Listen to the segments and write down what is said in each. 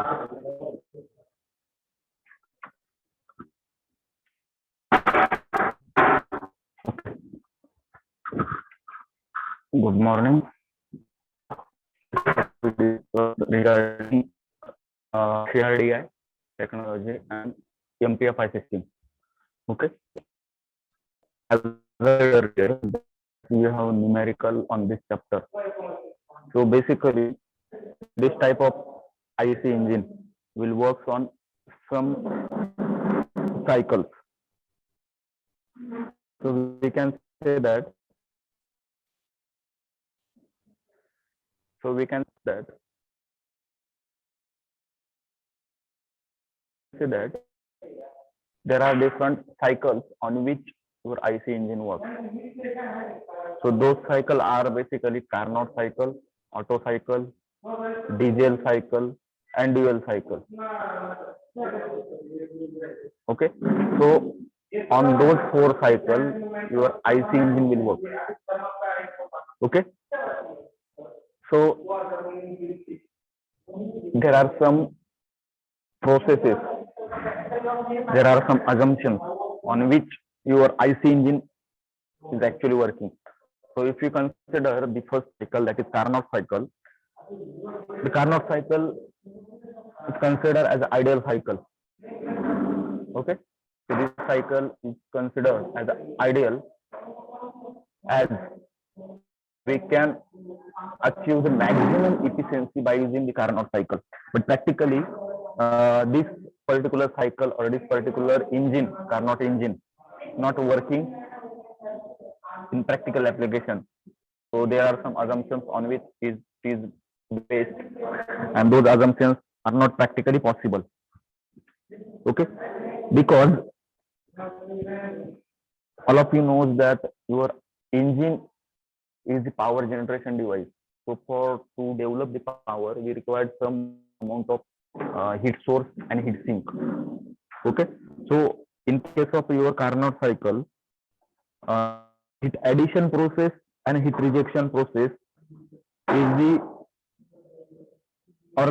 Good morning. We discuss regarding CRDI technology and MPFI system. Okay. As earlier, we have numerical on this chapter. So basically, this type of IC engine will work on some cycles. So we can say that. There are different cycles on which your IC engine works. So those cycles are basically Carnot cycle, Otto cycle, diesel cycle, and dual cycle. Okay, so on those 4 cycles, your IC engine will work. Okay, so there are some processes, there are some assumptions on which your IC engine is actually working. So if you consider the first cycle, that is Carnot cycle, the Carnot cycle is considered as an ideal cycle. Okay, so this cycle is considered as ideal as we can achieve the maximum efficiency by using the Carnot cycle. But practically, this particular cycle or this particular engine, Carnot engine, not working in practical application. So there are some assumptions on which it is based, and those assumptions are not practically possible. Okay, because all of you knows that your engine is the power generation device. So to develop the power, we required some amount of heat source and heat sink. Okay, so in case of your Carnot cycle, heat addition process and heat rejection process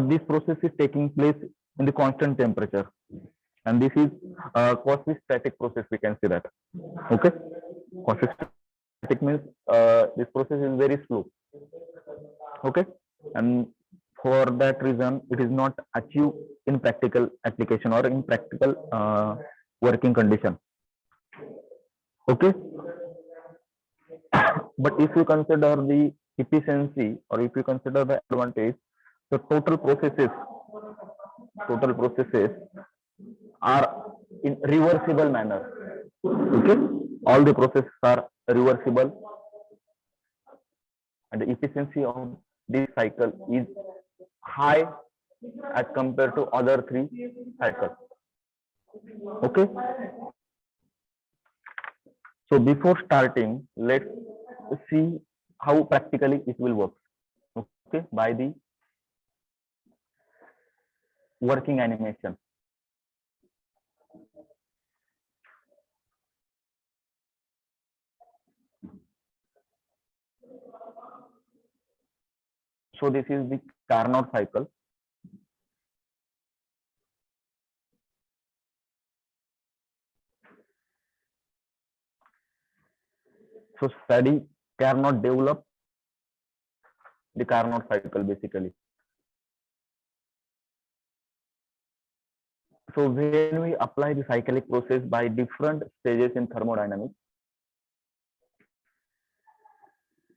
this process is taking place in the constant temperature, and this is quasi-static process, we can say that. Okay, quasi-static means this process is very slow. Okay, and for that reason it is not achieved in practical application or in practical working condition. Okay, but if you consider the efficiency or if you consider the advantage, the total processes are in reversible manner. Okay, all the processes are reversible, and the efficiency of this cycle is high as compared to other 3 cycles. Okay, so before starting, let's see how practically it will work. Okay, by the working animation. So this is the Carnot cycle. So study cannot develop the Carnot cycle basically. So when we apply the cyclic process by different stages in thermodynamics,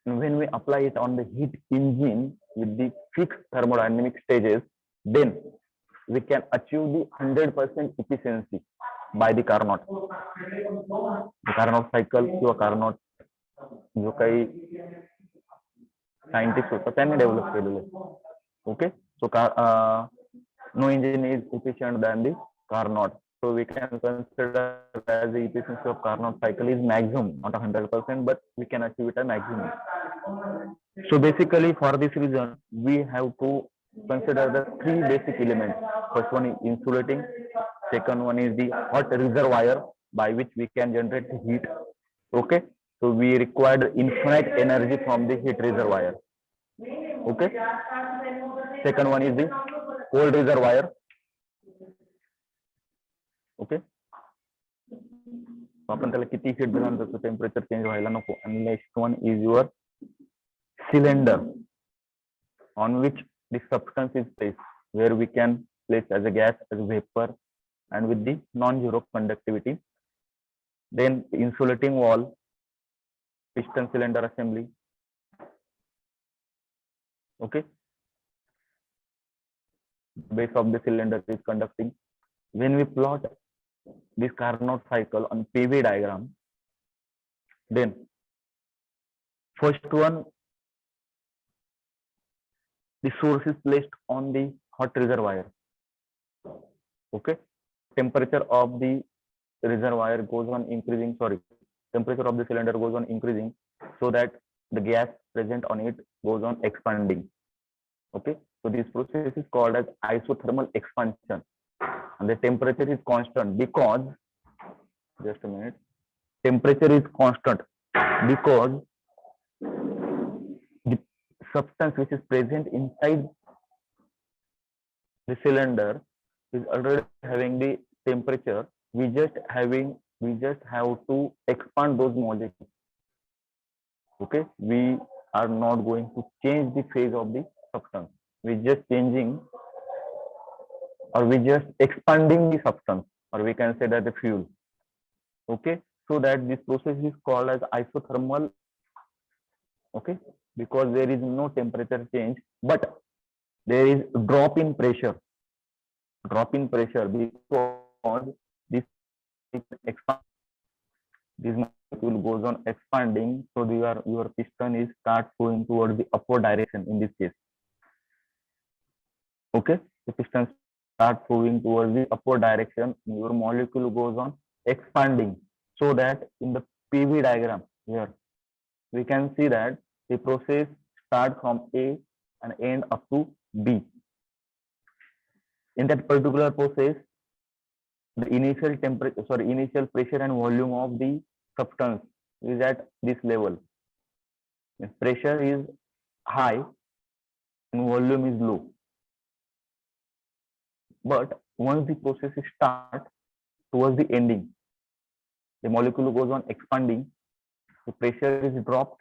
when we apply it on the heat engine with the fixed thermodynamic stages, then we can achieve the 100% efficiency by the Carnot. The Carnot cycle किंवा Carnot जो काही scientist होता त्यांनी develop केलेलं. Okay, so no engine is efficient than the Carnot. So we can consider as the efficiency of Carnot cycle is maximum, not 100%, but we can achieve it a maximum. So basically, for this reason, we have to consider the 3 basic elements. First one is insulating. Second one is the hot reservoir by which we can generate the heat. Okay, so we require infinite energy from the heat reservoir. Okay, second one is the cold reservoir. Okay, आपण त्याला किती heat दिल्यानंतर temperature change व्हायला नको. आणि next one is your cylinder on which the substance is placed, where we can place as a gas, as a vapor, and with the non-zero conductivity. Then insulating wall, piston cylinder assembly. Okay, base of the cylinder is conducting. When we plot this Carnot cycle on PV diagram, then first one, the source is placed on the hot reservoir. Okay, temperature of the reservoir goes on increasing. Sorry, temperature of the cylinder goes on increasing, so that the gas present on it goes on expanding. Okay, so this process is called as isothermal expansion, and the temperature is constant because, just a minute, temperature is constant because the substance which is present inside the cylinder is already having the temperature. We just have to expand those molecules. Okay, we are not going to change the phase of the substance. We just changing, or we just expanding the substance, or we can say that the fuel. Okay, so that this process is called as isothermal. Okay, because there is no temperature change, but there is drop in pressure. Drop in pressure because this molecule goes on expanding, so your piston is start going towards the upward direction in this case. Okay, the piston starts moving towards the upward direction. Your molecule goes on expanding, so that in the PV diagram here we can see that the process starts from A and end up to B. In that particular process, the initial pressure and volume of the substance is at this level. The pressure is high and volume is low. But once the process starts towards the ending, the molecule goes on expanding, the pressure is dropped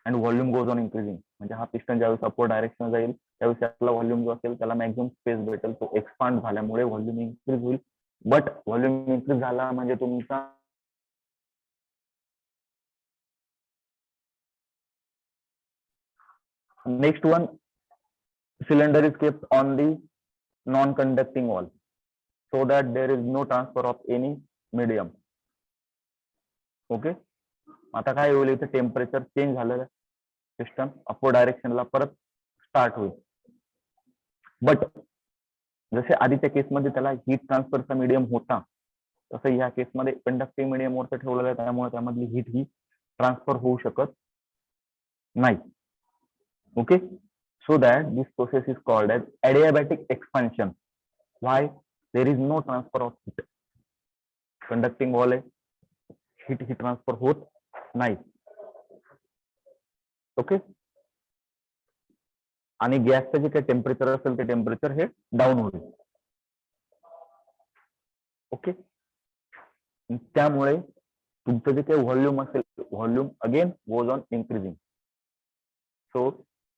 and volume goes on increasing. म्हणजे हा piston ज्यावेळेस upward direction जाईल त्यावेळेस त्याला volume जो असेल त्याला maximum space भेटेल, तो एक्सपांड झाल्यामुळे व्हॉल्यूम इन्क्रीज होईल. बट व्हॉल्यूम इन्क्रीज झाला म्हणजे तुमचा next one, cylinder is kept on the non-conducting wall so that there is no transfer of any medium. Okay, आता काय होईल, इथे टेम्परेचर चेंज झालेलं, पिस्टन अपवर्ड डायरेक्शनला परत स्टार्ट होईल. बट जसे आधीच्या केसमध्ये त्याला हीट ट्रान्सफरचा मीडियम होता, तसं ह्या केसमध्ये कंडक्टिव्ह मीडियम वरती ठेवलेलं आहे, त्यामुळे त्यामधली हीट ही ट्रान्सफर होऊ शकत नाही. Okay, so that this process is called as adiabatic expansion. Why? There is no transfer of heat. Conducting wall आहे, heat ही ट्रान्सफर होत नाही. ओके, आणि गॅसचं जे काही टेम्परेचर असेल ते टेम्परेचर हे डाऊन होईल. ओके, त्यामुळे तुमचं जे काही व्हॉल्यूम असेल, volume again goes on increasing. So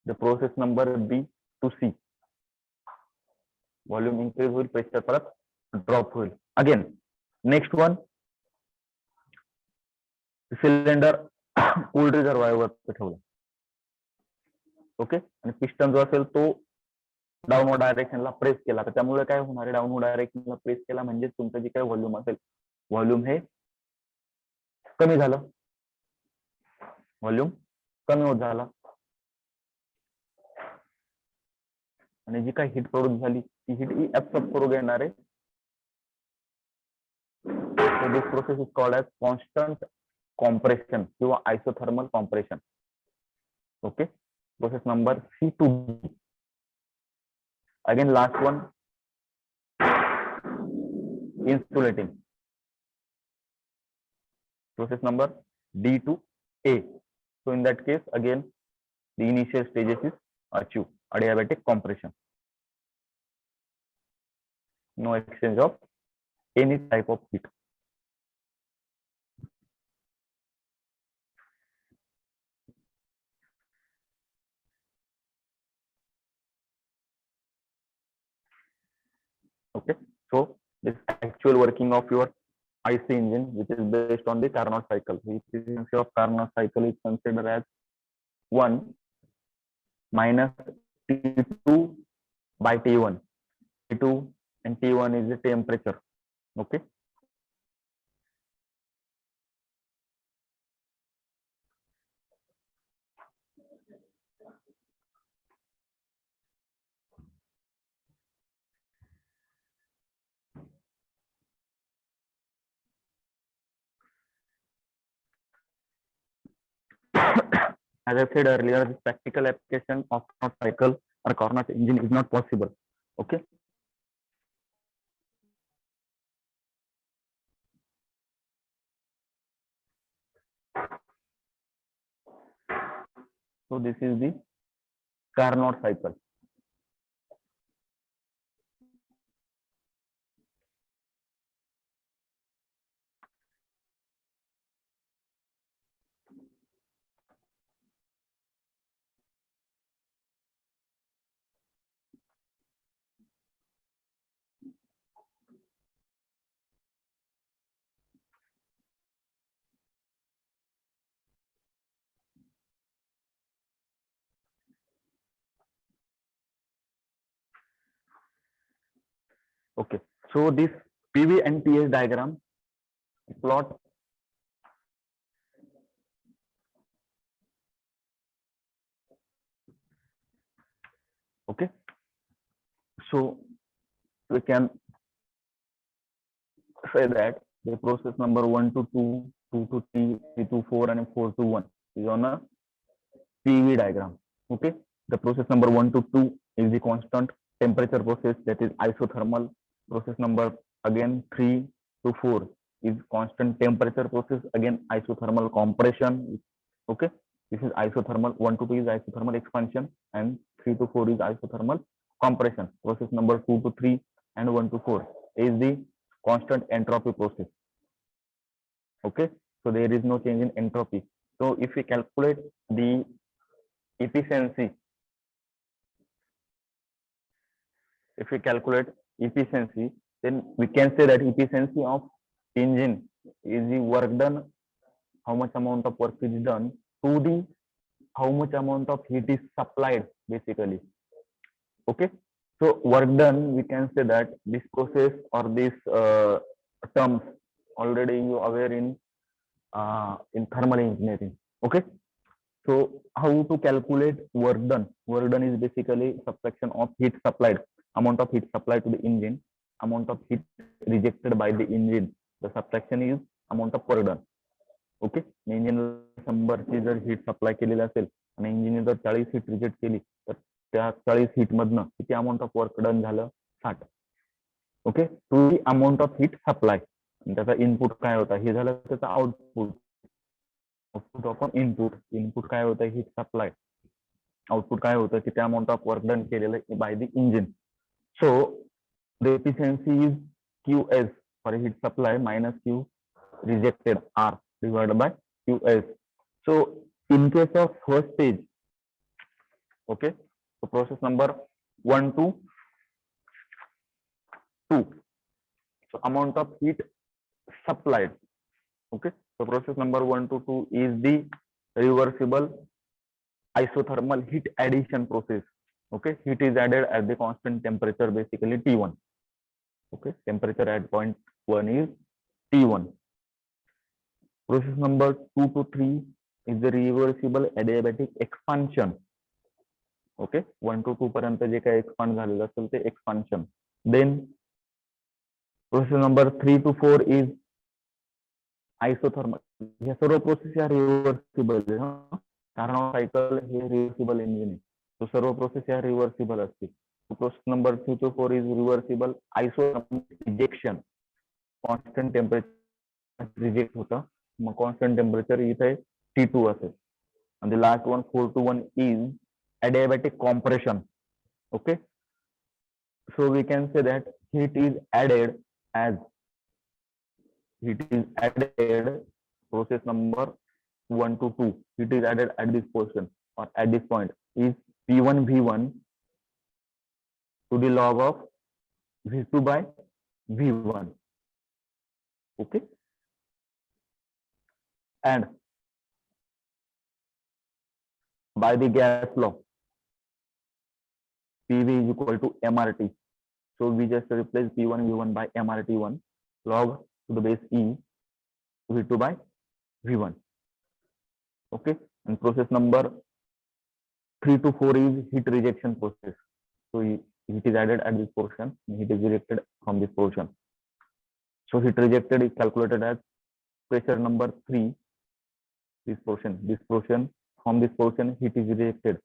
the process number B to C, volume increase होईल, pressure परत drop होईल. Again, next one, cylinder cooled reservoir वर ठेवलं. ओके, आणि पिस्टन जो असेल तो डाऊनवर्ड डायरेक्शनला प्रेस केला, तर त्यामुळे काय होणार आहे, डाऊनवर्ड डायरेक्शनला प्रेस केला म्हणजे तुमचं जे काही व्हॉल्यूम असेल, व्हॉल्यूम हे कमी झालं, व्हॉल्यूम कमी होत झाला, आणि जी काही हीट प्रोड्यूस झाली ती हीट ही ऍब्सॉर्ब करून घेणार आहे. So this process is called as constant compression किंवा isothermal compression. Okay, process number C to B. Again last one, insulating. Process number D to A. So in that case, again, the initial stages is achieved, adiabatic compression. no exchange of any type of heat. Okay, so this actual working of your IC engine, which is based on the Carnot cycle. The efficiency of Carnot cycle is considered as 1 minus T2 by T1. T2 and T1 is the temperature. Okay. As I said earlier, this practical application of Carnot cycle or Carnot engine is not possible. Okay. So this is the Carnot cycle. Okay. So this PV and PS diagram plot okay. So we can say that the process number 1 to 2, 2 to 3, 3 to 4, and 4 to 1 is on a PV diagram. Okay. The process number 1 to 2 is the constant temperature process, that is isothermal. Process number again 3 to 4 is constant temperature process, again isothermal compression. Okay. This is isothermal. 1 to 2 is isothermal expansion, and 3 to 4 is isothermal compression. Process number 2 to 3 and 1 to 4 is the constant entropy process. Okay. So there is no change in entropy. So if we calculate the efficiency, then we can say that efficiency of engine is the work done, how much amount of work is done to the how much amount of heat is supplied basically. Okay. So work done, we can say that this process or this terms already you are aware in thermal engineering. Okay. So how to calculate work done? Work done is basically subtraction of heat supplied, amount of heat supplied to the engine, amount of heat rejected by the engine. The subtraction is amount of work done. Okay. Engine 100ची जर heat supply केलेली असेल आणि इंजिनने जर 40 heat reject केली तर त्या 40 heat मधनं किती अमाऊंट ऑफ वर्क डन झालं? 60. Okay. To the amount of heat supply. त्याचा इनपुट काय होता? हे झालं त्याचा output. Output of input. Input काय होतं? Heat supply. आउटपुट काय होतं? की त्या अमाऊंट ऑफ वर्क डन केलेलं by the engine. So the efficiency is QS for heat supply minus Q rejected R divided by QS. So in case of first stage, okay, so process number 1 to 2, so amount of heat supplied. Okay, so process number 1 to 2 is the reversible isothermal heat addition process. Okay, heat is added at the constant temperature, basically T1. Okay, temperature at point 1 is T1. Process number 2 to 3 is the reversible adiabatic expansion. Okay, 1 to 2 पर्यंत जे काही expand झालेलं असेल ते expansion. Then process number 3 to 4 is isothermal. ह्या सर्व process या reversible आहे. Carnot cycle हे रिव्हर्सिबल इंजिन आहे. तो सर्व प्रोसेस या रिव्हर्सिबल असतील. Process number 3 to 4 is reversible isothermal rejection. Constant temperature reject होतं. मग कॉन्स्टंट टेम्परेचर इथे T2 असेल. आणि last one 4 to 1 is adiabatic compression. Okay, So we can say that heat is added as process number 1 to 2. Heat is added at this portion or at this point is P1 V1 to the log of V2 by V1. Okay. And by the gas law, PV is equal to MRT. So we just replace P1 V1 by MRT1 log to the base E V2 by V1. Okay. And process number 3 to 4 is heat rejection process. So heat is added at this portion, heat is rejected from this portion. So heat rejected is calculated as pressure number 3, this portion, from this portion heat is rejected.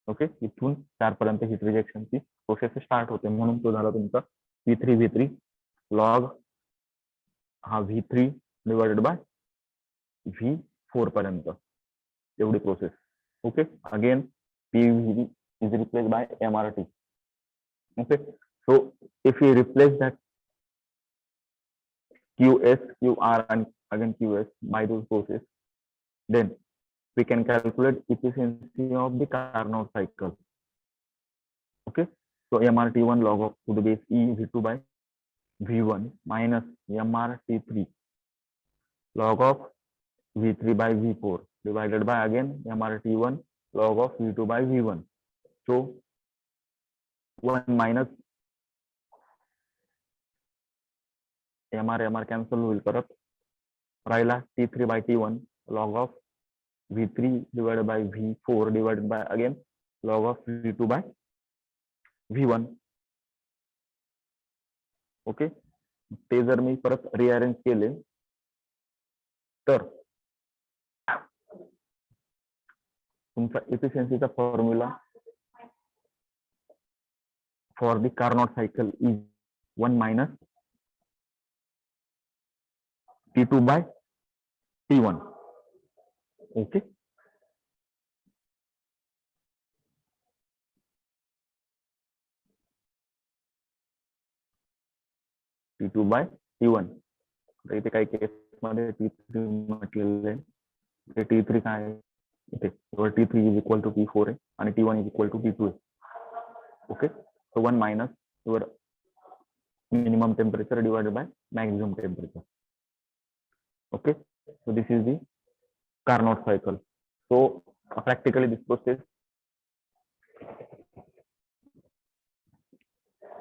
Okay, इथून 4 पर्यंत heat रिजेक्शनची process start होते, म्हणून तो झाला तुमचा V3 log हा V3 divided by V4 पर्यंत एवढी process. Okay, again PV is replaced by MRT. Okay, so if we replace that QS, QR and again QS by those process, then we can calculate efficiency of the Carnot cycle. Okay, so MRT1 log of to the base E V2 by V1 minus MRT3 log of V3 by V4 divided by again MRT1 log of V2 by V1. So 1 minus MR cancel होईल परत, राहिला T3 by T1 log of V3 divided by V4 divided by again log of V2 by V1. Okay, ते जर मी परत rearrange केले तर तुमचा एफिशियन्सीचा formula for the Carnot cycle is 1 minus T2 by T1. Okay, T2 by T1. इथे काही केस मध्ये T3 म्हटलेलं आहे, T3 काय आहे इथे, T3 is equal to T4 आहे आणि T1 is equal to T2 आहे. Okay, so 1 minus your minimum temperature divided by maximum temperature. Okay, so this is the Carnot cycle. So practically this process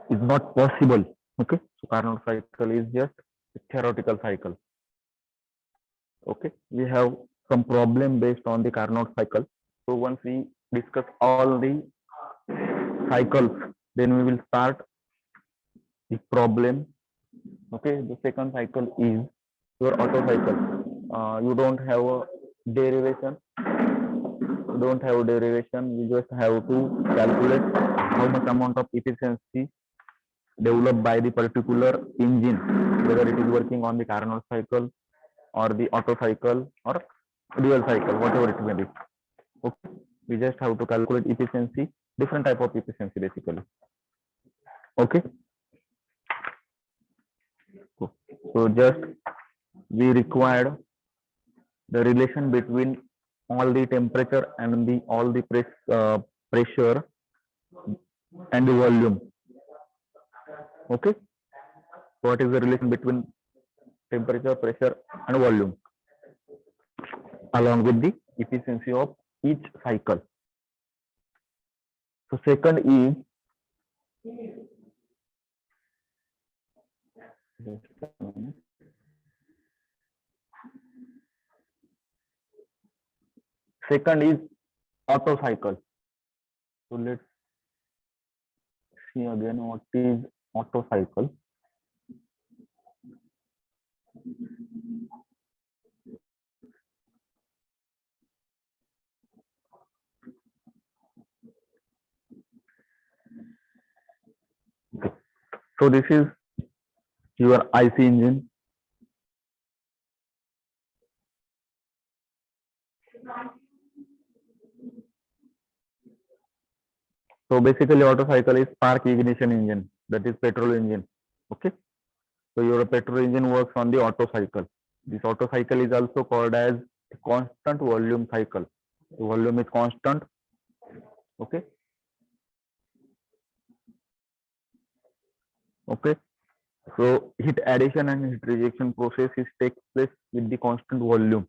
is not possible. Okay, so Carnot cycle is just a theoretical cycle. Okay, we have some problem based on the Carnot cycle. So once we discuss all the cycles, then we will start the problem. Okay, the second cycle is your Otto cycle. You don't have a derivation. You just have to calculate how much amount of efficiency developed by the particular engine, whether it is working on the Carnot cycle or the Otto cycle or dual cycle, whatever it may be. Okay, we just have to calculate efficiency, different type of efficiency basically. Okay, so just we required the relation between all the temperature and the all the pressure and the volume. Okay, what is the relation between temperature, pressure and volume along with the efficiency of each cycle. So second is Otto cycle. So let's see again what is Otto cycle. Okay. So this is your IC engine. So basically Otto cycle is spark ignition engine. that is petrol engine. Okay, so your petrol engine works on the Otto cycle. This Otto cycle is also called as a constant volume cycle. The volume is constant. Okay, okay, so heat addition and heat rejection process is takes place with the constant volume.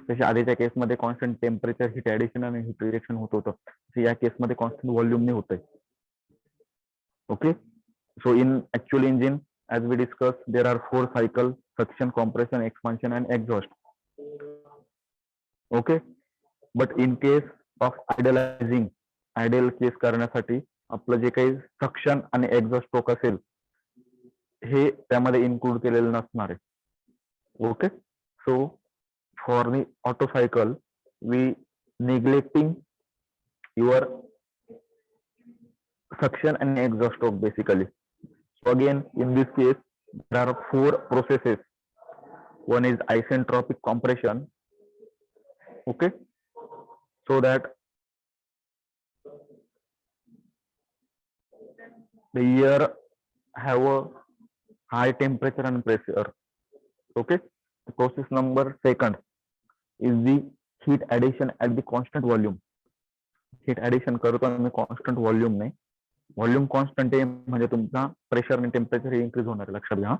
जसे आधीच्या केसमध्ये constant temperature hit addition आणि hit rejection होत होतं, या केसमध्ये constant व्हॉल्यूमने होतंय. Okay, so in actual engine, as we discussed, there are 4 cycles: suction, compression, expansion and exhaust. Okay, but in case of idealizing, ideal case करण्यासाठी आपलं जे काही suction आणि एक्झॉस्ट स्ट्रोक असेल हे त्यामध्ये इन्क्लूड केलेलं नसणार आहे. Okay, so for the Otto cycle, we neglecting your suction and exhaust stroke basically. So again, in this case, there are 4 processes. One is isentropic compression. Okay, so that the air have a high temperature and pressure. Okay, the process number second is the heat addition at the constant volume. Heat addition करतो आम्ही constant volume ने. Volume constant आहे म्हणजे तुमचा pressure आणि temperature increase होणार आहे, लक्षात घ्या.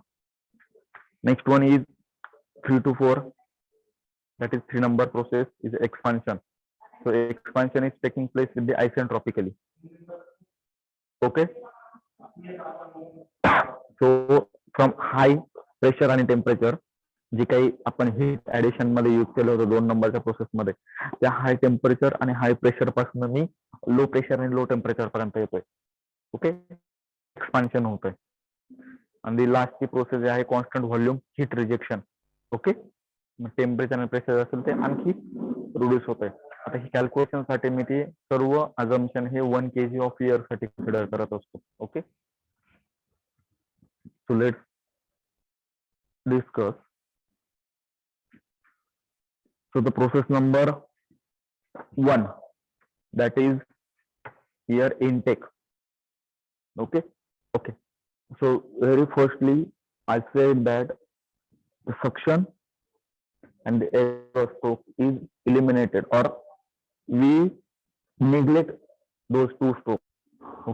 Next one is 3 to 4, that is 3 number process is expansion. So expansion is taking place with the isentropically. Okay, so from high pressure आणि टेम्परेचर जे काही आपण हीट ऍडिशन मध्ये यूज केलं होतं 2 नंबरच्या प्रोसेस मध्ये, त्या हाय टेम्परेचर आणि हाय प्रेशर पासून मी लो प्रेशर आणि लो टेम्परेचर पर्यंत येतोय. ओके, एक्सपान्शन होत आहे. आणि लास्टची प्रोसेस जी आहे constant volume hit rejection. Okay, temperature आणि प्रेशर असेल ते आणखी रिड्यूस होत आहे. आता ही कॅल्क्युलेशन साठी मी ती सर्व अजम्पशन हे 1 kg ऑफ एअर साठी कन्सिडर करत असतो. Okay, so let's discuss. So the process number 1, that is air intake. Okay, okay. So very firstly, I said that the suction and the exhaust stroke is eliminated, or we neglect those 2 strokes.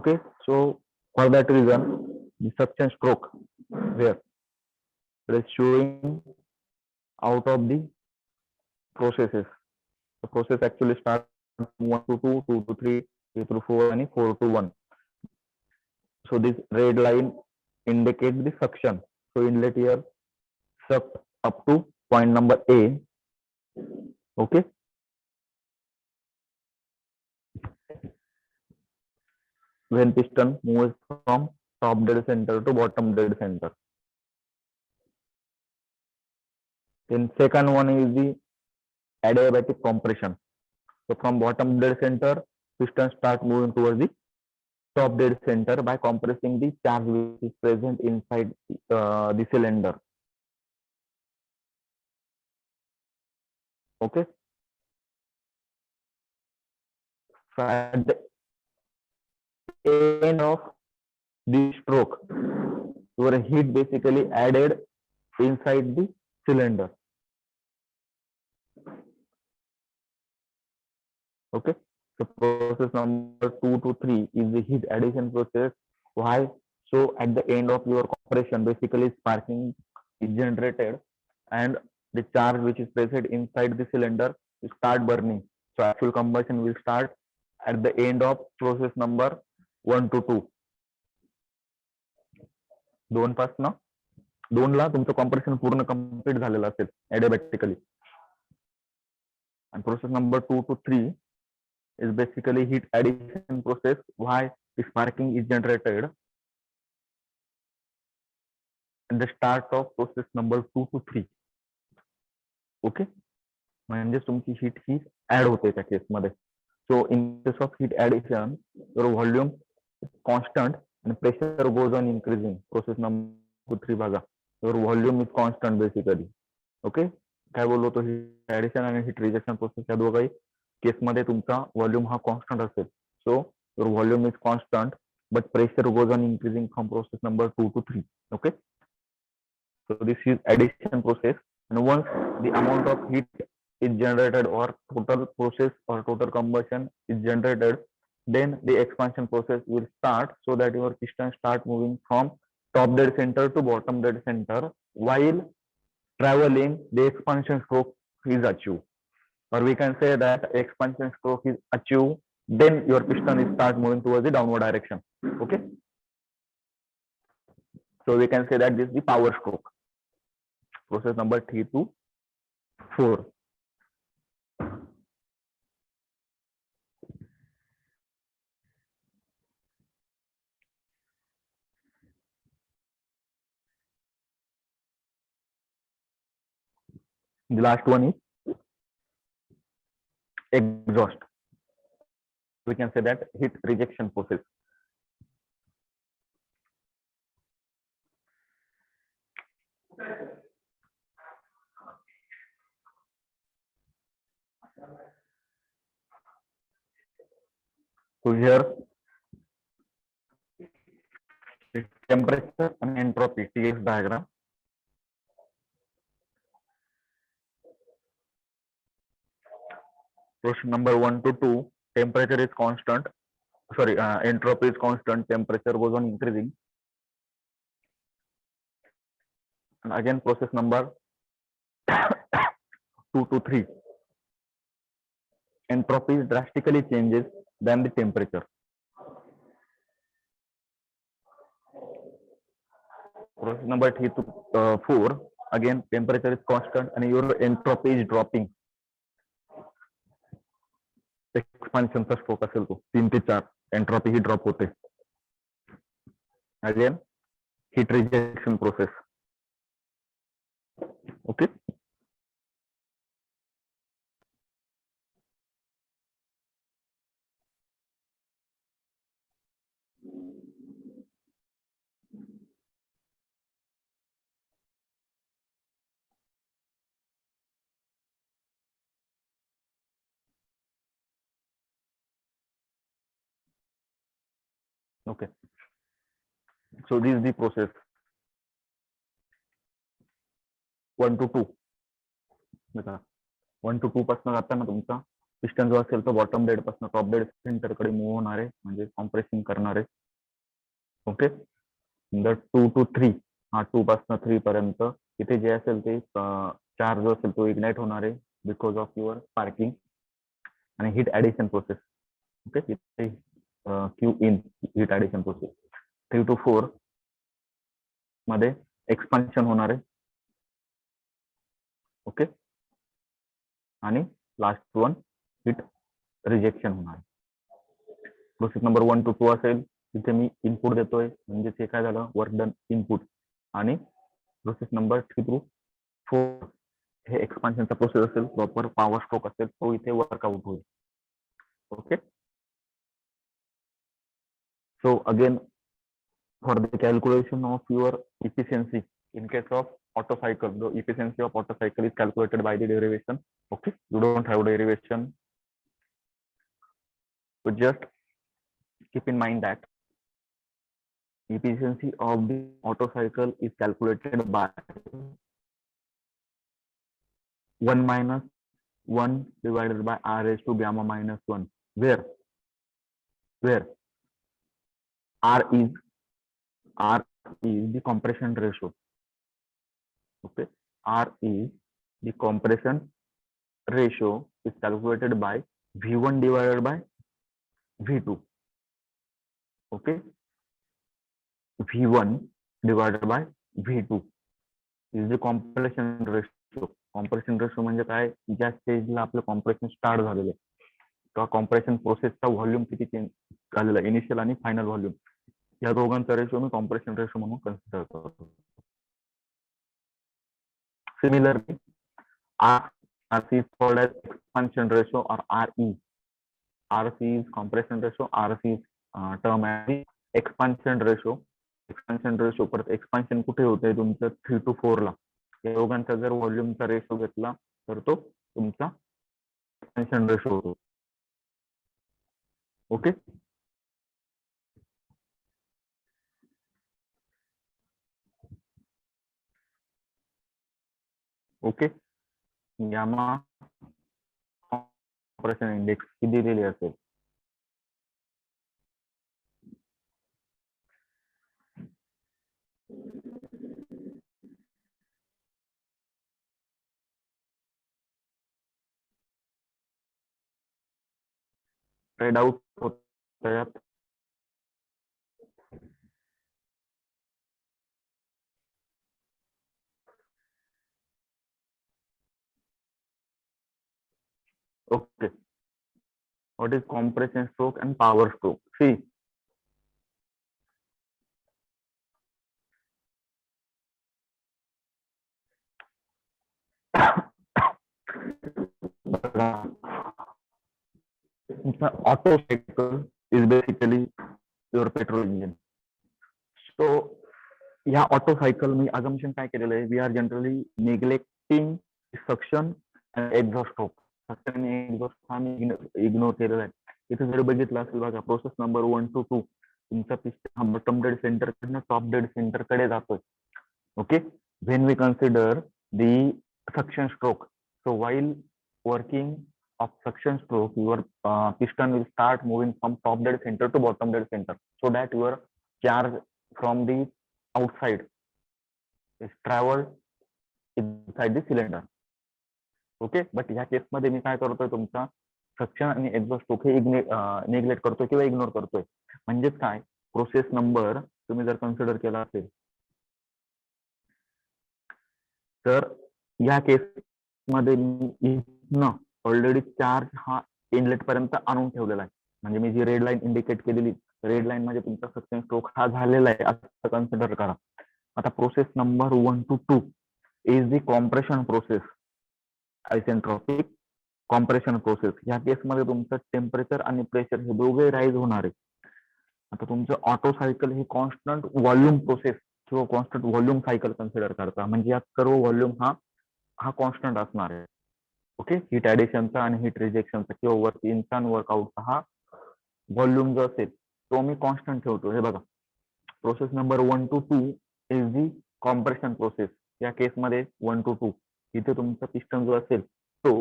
Okay, so for that reason, the suction stroke there it is showing out of the processes. The process actually starts from 1 to 2, 2 to 3, 3 to 4, and 4 to 1. So this red line indicates the suction. So inlet air sucked up to point number A. Okay. When piston moves from top dead center to bottom dead center. Then second one is the adiabatic compression. So from bottom dead center, piston start moving towards the top dead center by compressing the charge which is present inside the cylinder. Okay. So at the end of the stroke, your heat basically added inside the cylinder. Okay, so process number 2 to 3 is the heat addition process. Why? So at the end of your compression, basically sparking is generated and the charge which is present inside the cylinder will start burning. So actual combustion will start at the end of process number 1 to 2. 2 पासून 2 ला तुमचं compression पूर्ण complete झालेलं असेल adiabatically. And process number 2 to 3 is basically heat addition process. Why? The sparking is generated at the start of process number 2 to 3. Okay, म्हणजे तुमची heat ही add होते त्या case मध्ये. So in case of heat addition your volume is constant and pressure goes on increasing. Process number 3 बघा, your volume is constant basically. Okay, काय बोललो तो heat addition आणि हीट रिजेक्शन प्रोसेस या दोघाही case मध्ये तुमचा व्हॉल्यूम हा कॉन्स्टंट असेल. सो your volume is constant but pressure goes on increasing from process number 2 to 3. Okay, so this is addition process, and once the amount of heat is generated or total process or total combustion is generated, then the expansion process will start, so that your piston start moving from top dead center to bottom dead center. While traveling, the expansion stroke is achieved, or we can say that expansion stroke is achieved, then your piston is start moving towards the downward direction. Okay, so we can say that this is the power stroke, process number 3 to 4. The last one is exhaust. We can say that heat rejection process. So here, the temperature and entropy TX diagram. Process number 1 to 2, temperature is constant. Sorry, entropy is constant. Temperature goes on increasing. And again, process number 2 to 3, entropy drastically changes than the temperature. Process number 3 to 4, again temperature is constant and your entropy is dropping. एक्सपान्शनचा stroke असेल तो 3 ते 4, entropy ही drop होते. Again heat rejection process. Okay, okay, so this is the process 1 to 2. बघा 1 to 2 पासून जाताना तुमचा पिस्टन जो असेल तो बॉटम डेड पासून टॉप डेड सेंटर कडे मूव्ह होणार आहे, म्हणजे कॉम्प्रेसिंग करणार आहे. ओके, 2 to 3, हा 2 पासून 3 पर्यंत इथे जे असेल ते चार्ज जो असेल तो इग्नाइट होणार आहे बिकॉज ऑफ युअर स्पार्किंग आणि हीट ऍडिशन प्रोसेस. ओके, इथे Q in heat addition process. 3 to 4 मध्ये एक्सपान्शन होणार आहे. ओके, आणि लास्ट वन हीट रिजेक्शन होणार आहे. प्रोसेस नंबर 1 to 2 असेल, तिथे मी इनपुट देतोय, म्हणजे ते काय झालं, वर्क डन इनपुट. आणि प्रोसेस नंबर 3 to 4 हे एक्सपान्शनचा प्रोसेस असेल, प्रॉपर पॉवर स्ट्रोक असेल, तो इथे वर्कआउट होईल. Okay, so again for the calculation of your efficiency in case of Otto cycle, the efficiency of Otto cycle is calculated by the derivation. Okay, you don't have derivation, so just keep in mind that efficiency of the Otto cycle is calculated by 1 minus 1 divided by r raised to gamma minus 1, where r is the compression ratio. Okay, r is the compression ratio is calculated by v1 divided by v2. Okay, v1 divided by v2 is the compression ratio. compression ratio म्हणजे काय, ज्या स्टेजला आपलं compression start झालेलं आहे किंवा compression प्रोसेसचा volume किती change झालेला आहे, इनिशियल आणि फायनल व्हॉल्यूम, या दोघांचा रेशो मी कॉम्प्रेशन रेशो म्हणून कन्सिडर करतो. Similarly RC is called as expansion ratio or RE. RC is compression ratio, RC is term as expansion ratio. Expansion ratio, परत expansion कुठे होते तुमचं 3 to 4 ला. या दोघांचा जर व्हॉल्यूमचा रेशो घेतला तर तो तुमचा एक्सपान्शन रेशो होतो. Okay, okay, gamma compression index ही दिलेली असेल. काही डाऊट होत यात? Okay, what is compression stroke and power stroke? See, auto cycle is basically your petrol engine. So या ऑटो सायकल मी अजम्पशन काय केलेलं आहे, we are generally neglecting suction and exhaust stroke. Suction आणि एक्झॉस्ट हा मी इग्नोर केलेला आहे. इथे जर बघितलं असेल बघा, प्रोसेस नंबर 1 to 2 तुमचा पिस्टन हा बॉटम डेड सेंटर कडनं टॉप डेड सेंटर कडे जातोय. Okay, when we consider the suction stroke, so while working of suction stroke, your piston will start moving from top dead center to bottom dead center, so that your charge from the outside is traveled inside the cylinder. Okay, but ह्या केसमध्ये मी काय करतोय, तुमचा suction आणि exhaust stroke हे neglect करतोय किंवा ignore करतोय. म्हणजेच काय, प्रोसेस नंबर तुम्ही जर कन्सिडर केला असेल तर या केसमध्ये मी ऑलरेडी चार्ज हा इनलेट पर्यंत आणून ठेवलेला आहे. म्हणजे मी जी रेड लाईन इंडिकेट केलेली, रेड लाईन म्हणजे तुमचा सक्शन स्ट्रोक हा झालेला आहे असं कन्सिडर करा. आता process number 1 to 2 is the compression process, isentropic compression process. ह्या केसमध्ये तुमचं टेम्परेचर आणि प्रेशर हे दोघे राईज होणार आहे. आता तुमचं ऑटो सायकल ही कॉन्स्टंट व्हॉल्यूम प्रोसेस किंवा कॉन्स्टंट व्हॉल्यूम सायकल कन्सिडर करता. म्हणजे यात सर्व व्हॉल्यूम हा कॉन्स्टंट असणार आहे. ओके, हीट ऍडिशनचा आणि हीट रिजेक्शनचा किंवा वर्क इनचा आणि वर्कआउटचा हा व्हॉल्यूम जो असेल तो मी कॉन्स्टंट ठेवतो. हे बघा, process number 1 to 2 is the compression process. या केसमध्ये 1 to 2 इथे तुमचा पिस्टन जो असेल तो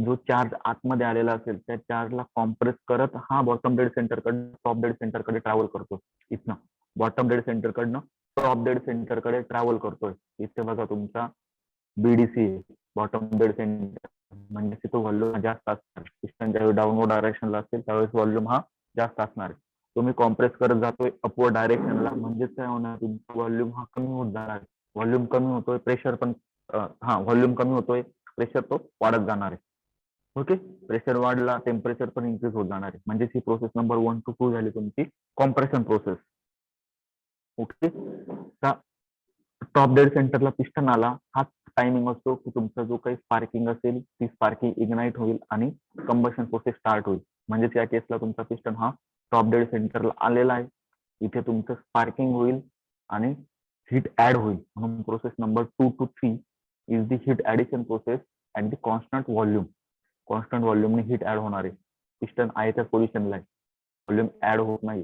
जो चार्ज आतमध्ये आलेला असेल त्या चार्जला कॉम्प्रेस करत हा बॉटम डेड सेंटरकडे टॉप डेड सेंटरकडे ट्रॅव्हल करतो. इथनं बॉटम डेड सेंटरकडनं टॉप डेड सेंटरकडे ट्रॅव्हल करतोय. इथे बघा तुमचा बीडीसी बॉटम डेड सेंटर, म्हणजे तिथं व्हॉल्यूम जास्त असणार. पिस्टन ज्यावेळी डाऊनवर्ड डायरेक्शनला असेल त्यावेळेस व्हॉल्यूम हा जास्त असणार आहे. तुम्ही कॉम्प्रेस करत जातोय अपवर्ड डायरेक्शनला, म्हणजेच काय होणार, तुमचा व्हॉल्यूम हा कमी होत जाणार आहे. व्हॉल्यूम कमी होतोय, प्रेशर पण व्हॉल्यूम कमी होतोय, प्रेशर तो वाढत जाणार आहे. ओके, प्रेशर वाढला, टेम्परेचर पण इन्क्रीज होत जाणार आहे. म्हणजे ही प्रोसेस नंबर 1 to 2 झाली तुमची compression process. Okay, top dead सेंटरला पिस्टन आला, हाच टायमिंग असतो की तुमचा जो काही स्पार्किंग असेल ती स्पार्किंग इग्नाइट होईल आणि कंबशन प्रोसेस स्टार्ट होईल. म्हणजेच या केसला तुमचा पिस्टन हा टॉप डेड सेंटरला आलेला आहे. इथे तुमचं स्पार्किंग होईल आणि हीट ऍड होईल. म्हणून process number 2 to 3 is the heat addition process and the constant volume. Constant व्हॉल्यूमने हीट ऍड होणार आहे. पिस्टन आहे त्या पोझिशनला आहे, व्हॉल्यूम ऍड होत नाही,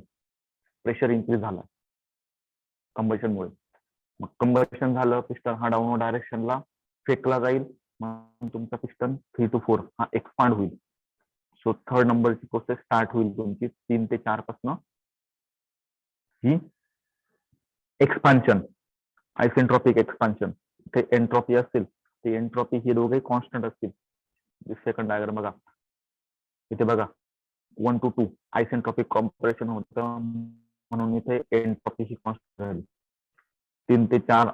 प्रेशर इन्क्रीज झाला कंबशनमुळे. मग कंबशन झालं, पिस्टन हा डाऊनवर्ड डायरेक्शनला फेकला जाईल, मग तुमचा पिस्टन 3 to 4 हा एक्सपांड होईल. सो थर्ड नंबरची प्रोसेस स्टार्ट होईल तुमची 3 ते 4 पासून, ही एक्सपान्शन, आयसेंट्रॉपिक एक्सपान्शन. ते एंट्रॉपी असतील, ते एंट्रॉपी हे दोघे कॉन्स्टंट असतील. सेकंड डायग्राम बघा, इथे बघा 1 to 2 आयसेंट्रॉपिक कॉम्प्रेशन होतं म्हणून इथे एंट्रॉपी ही कॉन्स्टंट राहिली. 3 ते 4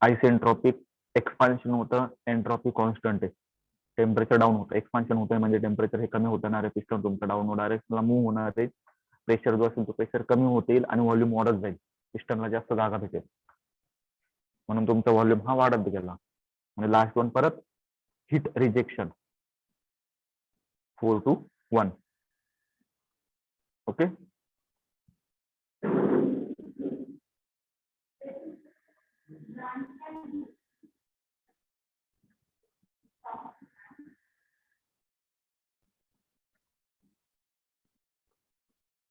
आयसेंट्रॉपिक एक्सपान्शन होतं, एंट्रॉपी कॉन्स्टंट आहे. टेम्परेचर डाऊन होतं, एक्सपान्शन होतंय म्हणजे टेम्परेचर हे कमी होणार आहे, पिस्टन तुमचं डाऊनवर्ड डायरेक्शनला मूव्ह होणार आहे. प्रेशर जो असेल तो प्रेशर कमी होतील आणि व्हॉल्यूम वाढत जाईल, पिस्टनला जास्त जागा भेटेल, म्हणून तुमचा व्हॉल्यूम हा वाढत गेला. म्हणजे लास्ट वन परत हीट रिजेक्शन 4 to 1. ओके,